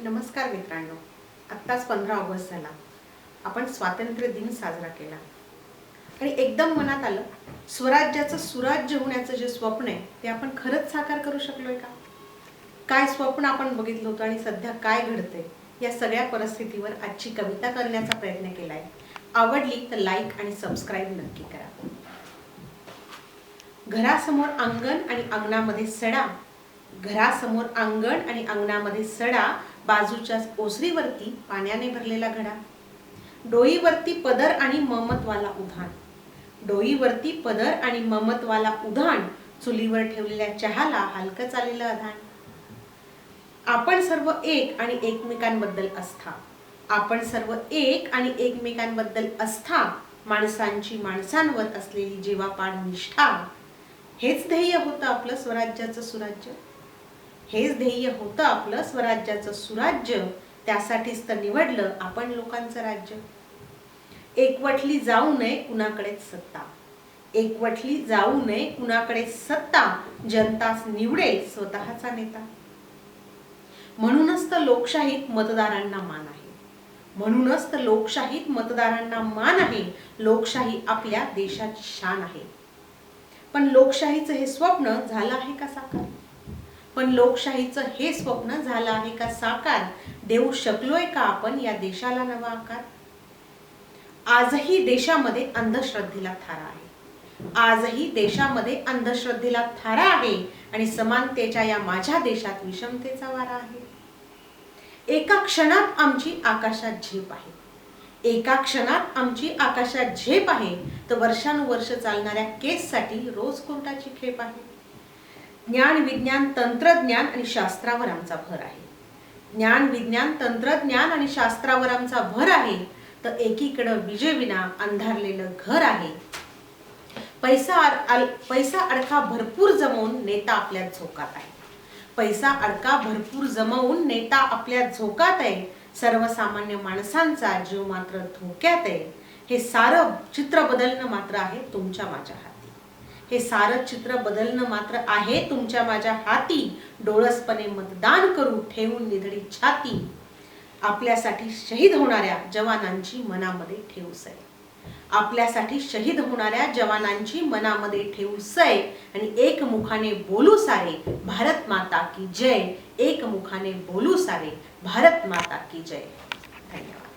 नमस्कार मित्रांनो, आत्ताच 15 ऑगस्ट झाला. आपण स्वातंत्र्य दिन साजरा केला आणि एकदम मनात आलं, स्वराज्याचं सुराज्य होण्याचं जे स्वप्न आहे ते आपण खरंच साकार करू शकलोय का? काय स्वप्न आपण बघितलं होतं आणि सध्या काय घडतंय या सगळ्या परिस्थितीवर आजची कविता करण्याचा प्रयत्न केलाय. आवडली तर लाईक आणि सबस्क्राईब नक्की करा. घरासमोर अंगण आणि अंगणामध्ये सडा, घरासमोर अंगण आणि अंगणामध्ये सडा, बाजूच्याच ओसरीवरती पाण्याने भरलेला घडा. डोईवरती पदर आणि ममत्वाला उधाण, डोईवरती पदर आणि ममत्वाला उधाण, चुलीवर ठेवलेल्या चहाला हलकं आलेलं अधाण. आपण सर्व एक आणि एकमेकांबद्दल आस्था, आपण सर्व एक आणि एकमेकांबद्दल आस्था, माणसांची माणसांवर असलेली जीवापाड निष्ठा. हेच ध्येय होतं आपलं स्वराज्याचं सुराज्य, हेच ध्येय होतं आपलं स्वराज्याचं सुराज्य. त्यासाठीच तर निवडलं आपण लोकांचं राज्य. एकवटली जाऊ नये कुणाकडेच सत्ता, एकवटली जाऊ नये कुणाकडेच सत्ता, जनताच निवडेल स्वतःचा नेता. म्हणूनच तर लोकशाहीत मतदारांना मान आहे, म्हणूनच तर लोकशाहीत मतदारांना मान आहे. लोकशाही आपल्या देशाची शान आहे. पण लोकशाहीचं हे स्वप्न झालं आहे का साकार? पण लोकशाहीचं हे स्वप्न झालं आहे का साकार? देऊ शकलोय का आपण या देशाला नवा आकार? आजही देशामध्ये अंधश्रद्धेला थारा आहे, आजही देशामध्ये अंधश्रद्धेला थारा आहे आणि समानतेच्या या माझ्या देशात विषमतेचा वारा आहे. एका क्षणात आमची आकाशात झेप आहे, एका क्षणात आमची आकाशात झेप आहे, तर वर्षानुवर्ष चालणाऱ्या केससाठी रोज कोर्टाची खेप आहे. ज्ञान विज्ञान तंत्रज्ञान आणि शास्त्रावर आमचा भर आहे, ज्ञान विज्ञान तंत्रज्ञान आणि शास्त्रावर आमचा भर आहे. तर एकीकडे विजेविना अंधारलेलं घर आहे. पैसा अडका भरपूर जमवून नेता आपल्यात झोकात आहे, पैसा अडका भरपूर जमवून नेता आपल्यात झोकात आहे. सर्वसामान्य माणसांचा जीव मात्र धोक्यात आहे. हे सारं चित्र बदलणं मात्र आहे तुमच्या माझ्या हाती, हे सारं चित्र बदलणं मात्र आहे तुमच्या माझ्या हाती. डोळसपणे मतदान करू ठेवून निधडी छाती, आपल्यासाठी शहीद होणाऱ्या जवानांची मनामध्ये ठेवू सै, आपल्यासाठी शहीद होणाऱ्या जवानांची मनामध्ये ठेवू सै. आणि एकमुखाने बोलू सारे भारत माता की जय, एकमुखाने बोलू सारे भारत माता की जय. धन्यवाद.